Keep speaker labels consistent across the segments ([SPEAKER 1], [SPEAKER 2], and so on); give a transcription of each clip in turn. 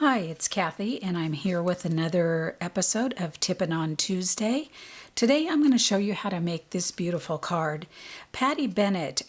[SPEAKER 1] Hi, it's Kathy, and I'm here with another episode of Tippin on Tuesday. Today I'm going to show you how to make this beautiful card. Patty Bennett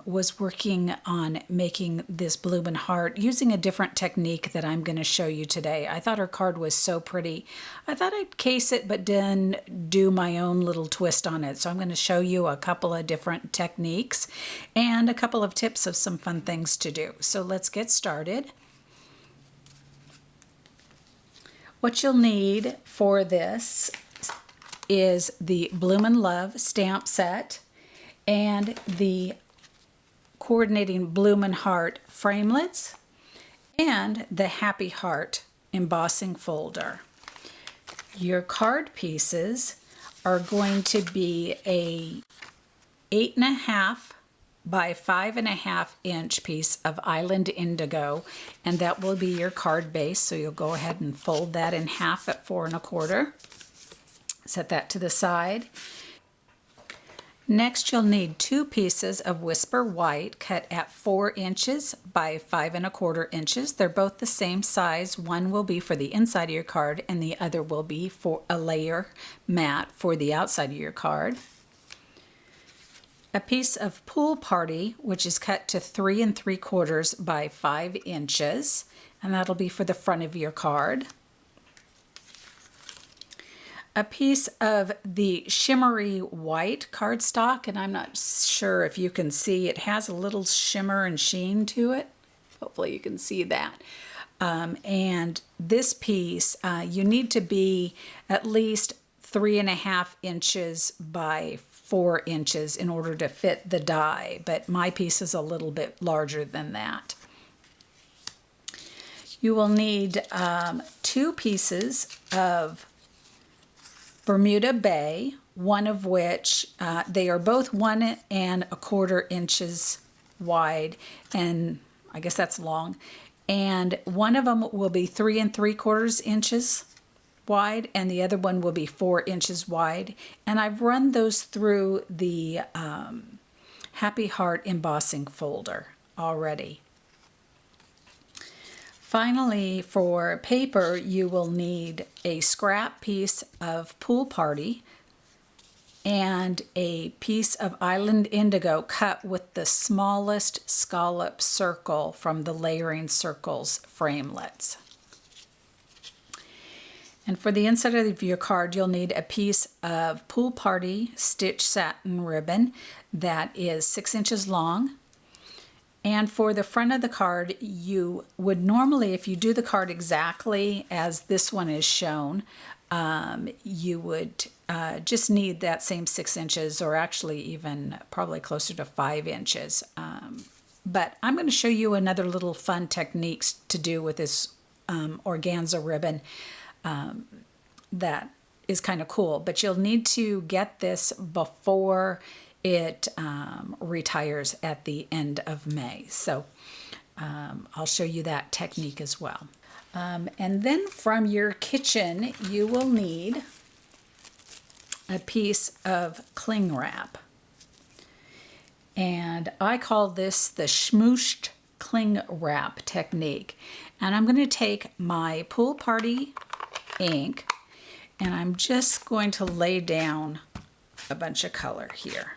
[SPEAKER 1] was working on making this bloomin' heart using a different technique that I'm going to show you today. I thought her card was so pretty. I thought I'd case it but then do my own little twist on it. So I'm going to show you a couple of different techniques and a couple of tips of some fun things to do. So let's get started. What you'll need for this is the Bloomin' Love stamp set and the coordinating Bloomin' Heart framelits and the Happy Heart embossing folder. Your card pieces are going to be a 8.5 by 5.5 inch piece of Island Indigo, and that will be your card base. So you'll go ahead and fold that in half at 4 1/4. Set that to the side. Next, you'll need 2 pieces of Whisper White cut at 4 inches by 5 1/4 inches. They're both the same size. One will be for the inside of your card, and the other will be for a layer mat for the outside of your card. A piece of Pool Party, which is cut to 3 3/4 by 5 inches, and that'll be for the front of your card. A piece of the shimmery white cardstock, and I'm not sure if you can see, it has a little shimmer and sheen to it. Hopefully you can see that. And this piece, you need to be at least 3.5 inches by 4 inches in order to fit the die, but my piece is a little bit larger than that. You will need 2 pieces of Bermuda Bay, one of which they are both 1 1/4 inches wide, and I guess that's long, and one of them will be 3 3/4 inches wide, and the other one will be 4 inches wide, and I've run those through the Happy Heart embossing folder already. Finally, for paper, you will need a scrap piece of Pool Party and a piece of Island Indigo cut with the smallest scallop circle from the Layering Circles framelits. And for the inside of your card, you'll need a piece of Pool Party stitch satin ribbon that is 6 inches long. And for the front of the card, you would normally, if you do the card exactly as this one is shown, you would just need that same 6 inches, or actually even probably closer to 5 inches. But I'm going to show you another little fun techniques to do with this organza ribbon that is kind of cool. But you'll need to get this before it retires at the end of May. So I'll show you that technique as well. And then from your kitchen, you will need a piece of cling wrap. And I call this the Smooshed cling wrap technique. And I'm going to take my Pool Party ink, and I'm just going to lay down a bunch of color here.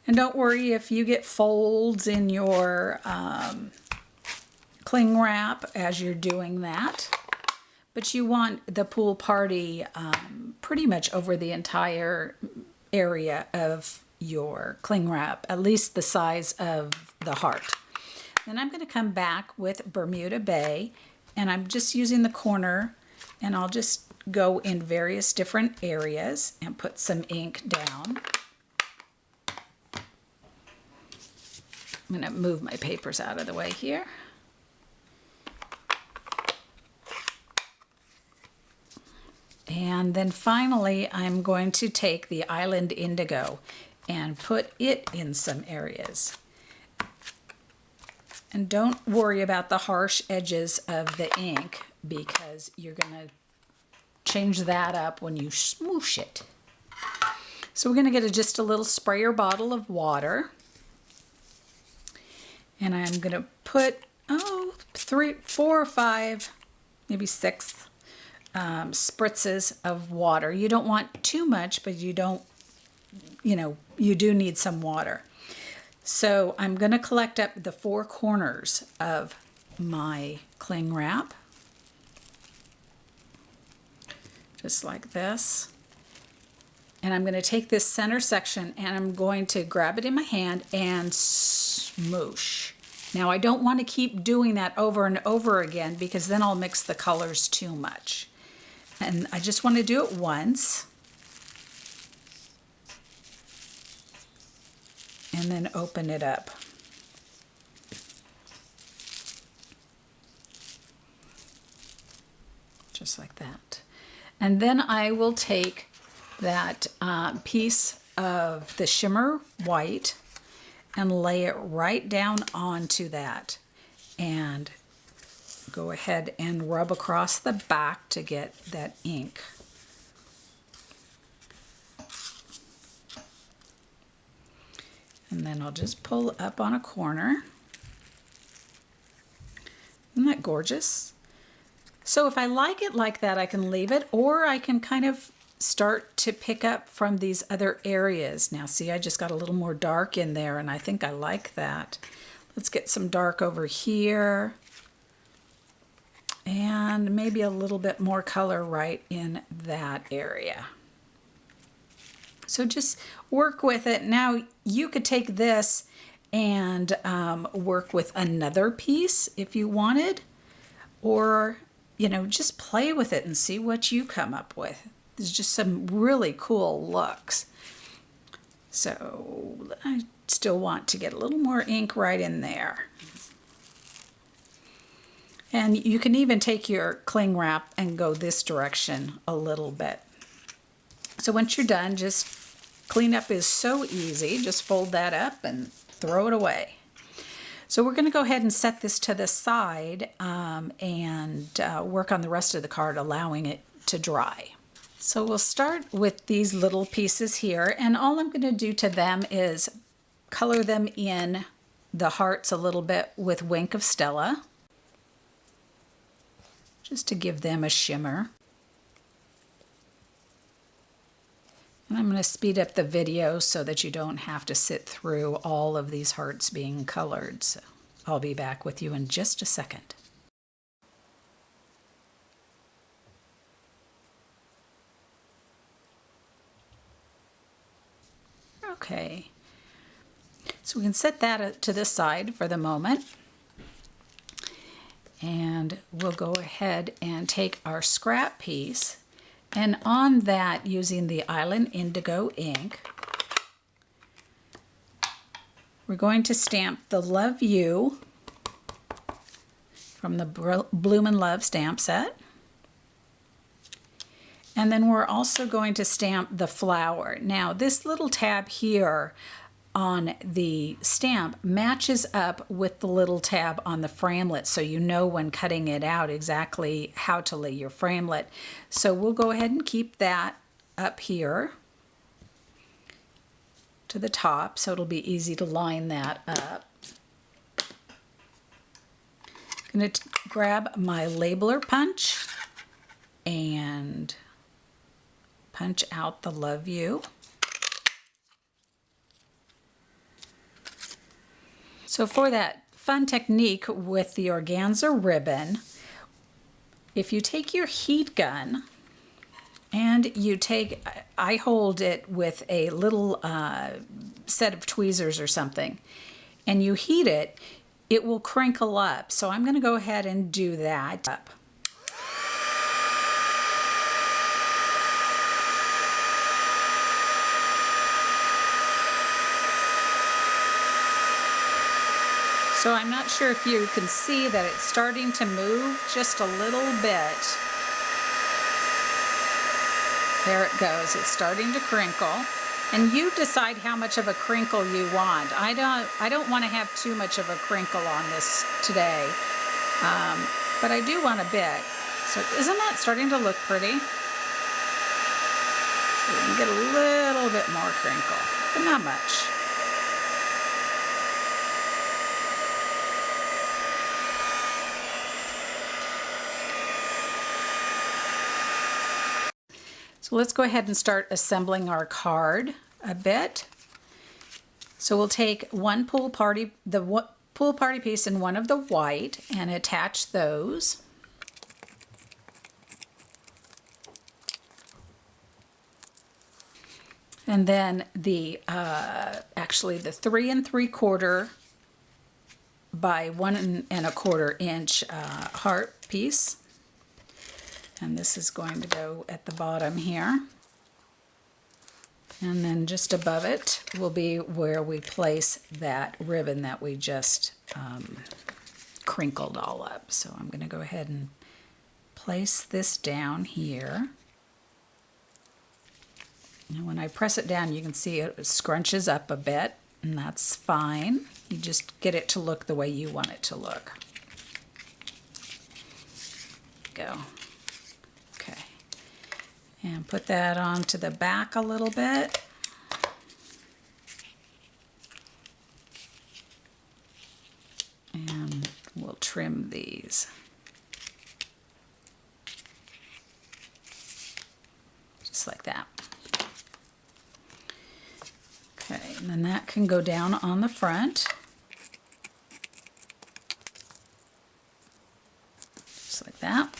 [SPEAKER 1] And don't worry if you get folds in your cling wrap as you're doing that, but you want the Pool Party pretty much over the entire area of your cling wrap, at least the size of the heart. Then I'm going to come back with Bermuda Bay, and I'm just using the corner, and I'll just go in various different areas and put some ink down. I'm going to move my papers out of the way here. And then finally, I'm going to take the Island Indigo and put it in some areas. And don't worry about the harsh edges of the ink, because you're going to change that up when you smoosh it. So we're going to get just a little sprayer bottle of water. And I'm going to put, oh, 3, 4 or 5, maybe 6 spritzes of water. You don't want too much, but you don't, you do need some water. So I'm going to collect up the 4 corners of my cling wrap, just like this. And I'm going to take this center section and I'm going to grab it in my hand and smoosh. Now I don't want to keep doing that over and over again because then I'll mix the colors too much. And I just want to do it once. And then open it up. Just like that. And then I will take that piece of the shimmer white and lay it right down onto that. And go ahead and rub across the back to get that ink. And then I'll just pull up on a corner. Isn't that gorgeous? So if I like it like that, I can leave it, or I can kind of start to pick up from these other areas. Now see, I just got a little more dark in there and I think I like that. Let's get some dark over here. And maybe a little bit more color right in that area. So just work with it. Now you could take this and work with another piece if you wanted, or just play with it and see what you come up with. There's just some really cool looks. So I still want to get a little more ink right in there. And you can even take your cling wrap and go this direction a little bit. So once you're done, just cleanup is so easy. Just fold that up and throw it away. So we're going to go ahead and set this to the side and work on the rest of the card, allowing it to dry. So we'll start with these little pieces here, and all I'm going to do to them is color them in the hearts a little bit with Wink of Stella, just to give them a shimmer. And I'm going to speed up the video so that you don't have to sit through all of these hearts being colored. So I'll be back with you in just a second. Okay, so we can set that to the side for the moment. And we'll go ahead and take our scrap piece, and on that, using the Island Indigo ink, we're going to stamp the Love You from the Bloomin' Love stamp set. And then we're also going to stamp the flower. Now this little tab here on the stamp matches up with the little tab on the framelit, so you know when cutting it out exactly how to lay your framelit. So we'll go ahead and keep that up here to the top, so it'll be easy to line that up. I'm going to grab my labeler punch and punch out the Love You. So for that fun technique with the organza ribbon, if you take your heat gun and you take, I hold it with a little set of tweezers or something, and you heat it, it will crinkle up. So I'm going to go ahead and do that. So I'm not sure if you can see that it's starting to move just a little bit. There it goes. It's starting to crinkle. And you decide how much of a crinkle you want. I don't want to have too much of a crinkle on this today, but I do want a bit. So isn't that starting to look pretty? So we can get a little bit more crinkle, but not much. So let's go ahead and start assembling our card a bit. So we'll take one pool party piece and one of the white and attach those. And then the actually the 3 3/4 by 1 1/4 inch heart piece, and this is going to go at the bottom here, and then just above it will be where we place that ribbon that we just crinkled all up. So I'm going to go ahead and place this down here. And when I press it down, you can see it scrunches up a bit, and that's fine. You just get it to look the way you want it to look. Go. Okay. And put that onto the back a little bit. And we'll trim these. Just like that. Okay, and then that can go down on the front. Just like that.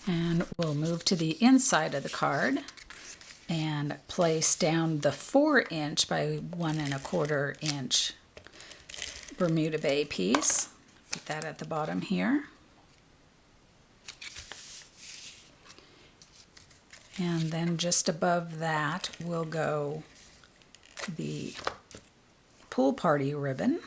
[SPEAKER 1] And we'll move to the inside of the card and place down the 4 inch by 1 1/4 inch Bermuda Bay piece. Put that at the bottom here. And then just above that will go the pool party ribbon.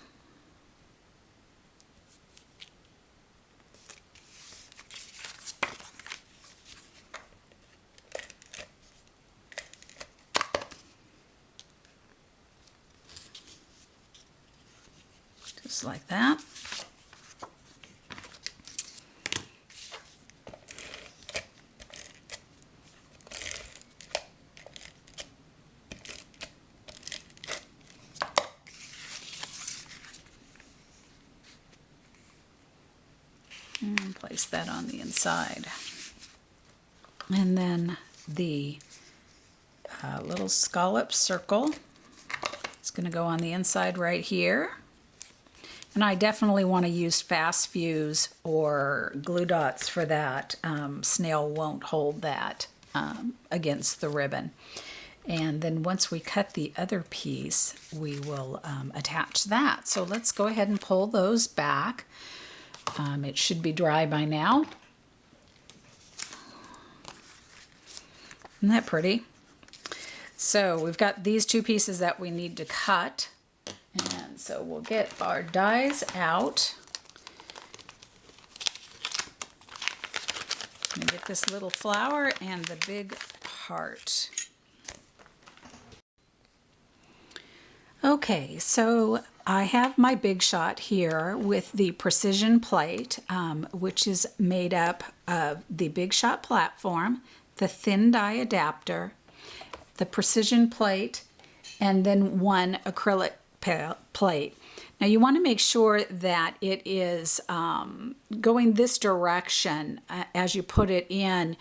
[SPEAKER 1] Just like that. And place that on the inside. And then the little scallop circle is going to go on the inside right here. And I definitely want to use fast fuse or glue dots for that. Snail won't hold that against the ribbon. And then once we cut the other piece, we will attach that. So let's go ahead and pull those back. It should be dry by now. Isn't that pretty? So we've got these two pieces that we need to cut. And so we'll get our dies out. And get this little flower and the big heart. Okay, so I have my Big Shot here with the precision plate, which is made up of the Big Shot platform, the thin die adapter, the precision plate, and then one acrylic plate. Now you want to make sure that it is going this direction as you put it in,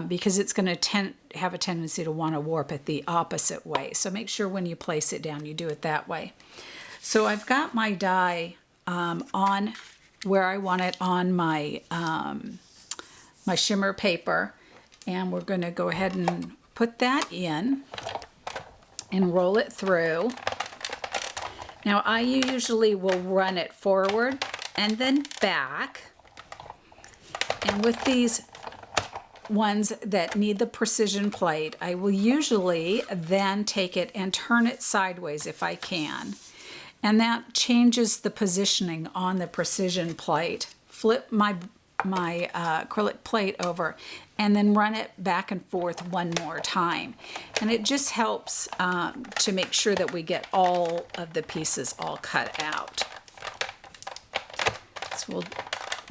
[SPEAKER 1] because it's going to have a tendency to want to warp it the opposite way. So make sure when you place it down, you do it that way. So I've got my die on where I want it on my my shimmer paper, and we're going to go ahead and put that in and roll it through. Now I usually will run it forward and then back, and with these ones that need the precision plate, I will usually then take it and turn it sideways if I can, and that changes the positioning on the precision plate. Flip my acrylic plate over and then run it back and forth one more time, and it just helps to make sure that we get all of the pieces all cut out. So we'll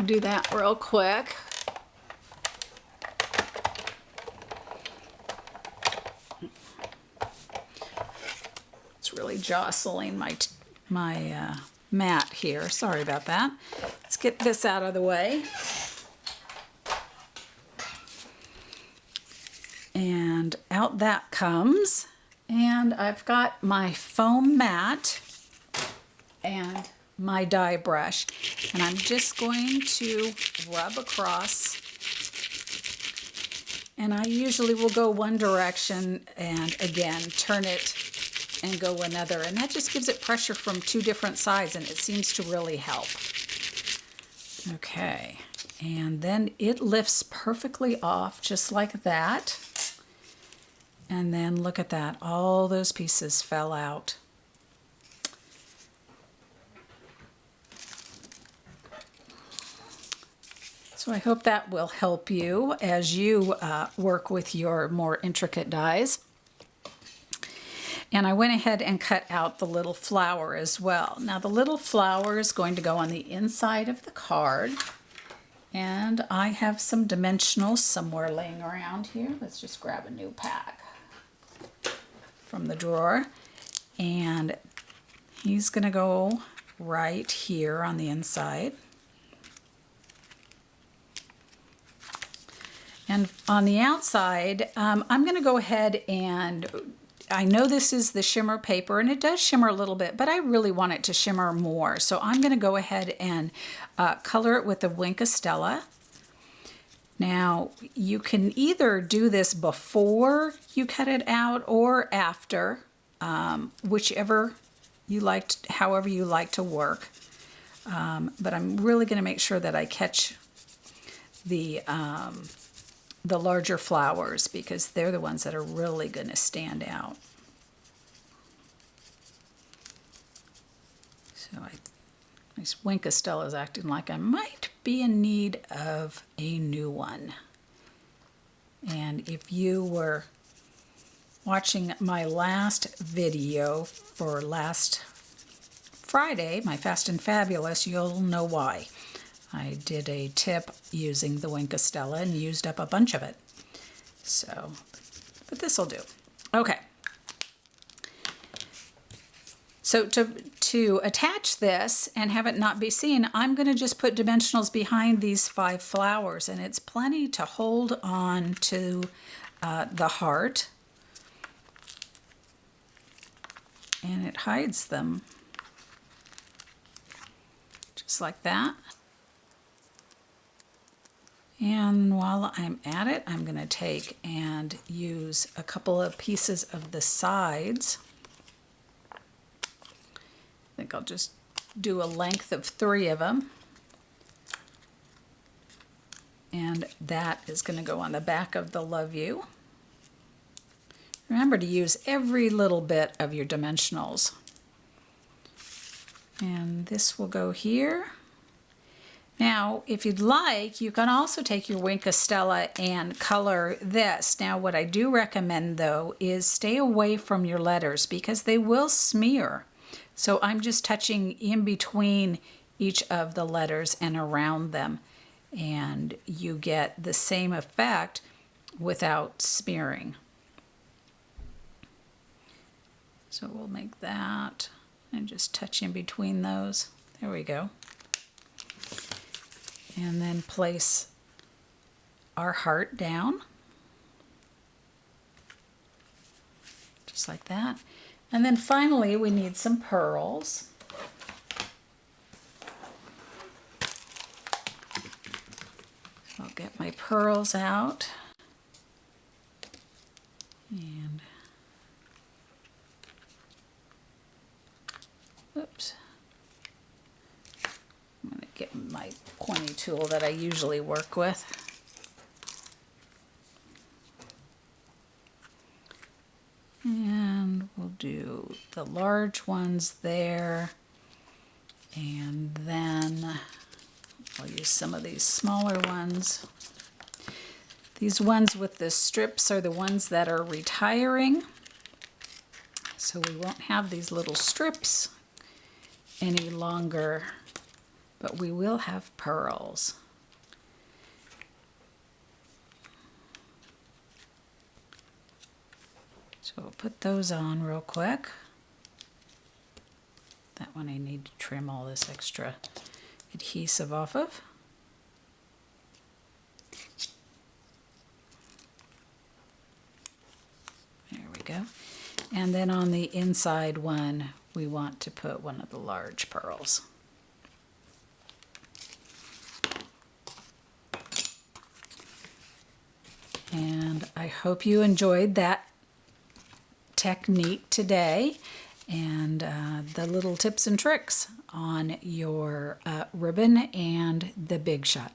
[SPEAKER 1] do that real quick. It's really jostling my mat here. Sorry about that. Let's get this out of the way. out that comes. And I've got my foam mat and my die brush. And I'm just going to rub across. And I usually will go one direction and again turn it and go another. And that just gives it pressure from two different sides, and it seems to really help. Okay, and then it lifts perfectly off just like that. And then look at that, all those pieces fell out. So I hope that will help you as you work with your more intricate dies. And I went ahead and cut out the little flower as well. Now the little flower is going to go on the inside of the card. And I have some dimensionals somewhere laying around here. Let's just grab a new pack from the drawer. And he's going to go right here on the inside. And on the outside, I'm going to go ahead and, I know this is the shimmer paper and it does shimmer a little bit, but I really want it to shimmer more. So I'm going to go ahead and color it with the Wink of Stella. Now you can either do this before you cut it out or after, whichever you liked, however you like to work. But I'm really going to make sure that I catch the larger flowers because they're the ones that are really going to stand out. So this Wink of Stella is acting like I might be in need of a new one. And if you were watching my last video for last Friday, my Fast and Fabulous, you'll know why. I did a tip using the Wink of Stella and used up a bunch of it. So, but this will do. Okay. So to attach this and have it not be seen, I'm going to just put dimensionals behind these 5 flowers, and it's plenty to hold on to the heart. And it hides them just like that. And while I'm at it, I'm going to take and use a couple of pieces of the sides. I think I'll just do a length of 3 of them. And that is going to go on the back of the Love You. Remember to use every little bit of your dimensionals. And this will go here. Now, if you'd like, you can also take your Wink of Stella and color this. Now, what I do recommend, though, is stay away from your letters because they will smear. So I'm just touching in between each of the letters and around them, and you get the same effect without smearing. So we'll make that and just touch in between those. There we go. And then place our heart down, just like that. And then finally we need some pearls. So I'll get my pearls out. And oops. I'm going to get my pointy tool that I usually work with. And we'll do the large ones there. And then I'll use some of these smaller ones. These ones with the strips are the ones that are retiring. So we won't have these little strips any longer. But we will have pearls. So we'll put those on real quick. That one I need to trim all this extra adhesive off of. And then on the inside one, we want to put one of the large pearls. And I hope you enjoyed that technique today and the little tips and tricks on your ribbon and the Big Shot.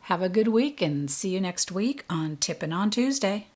[SPEAKER 1] Have a good week and see you next week on Tippin' on Tuesday.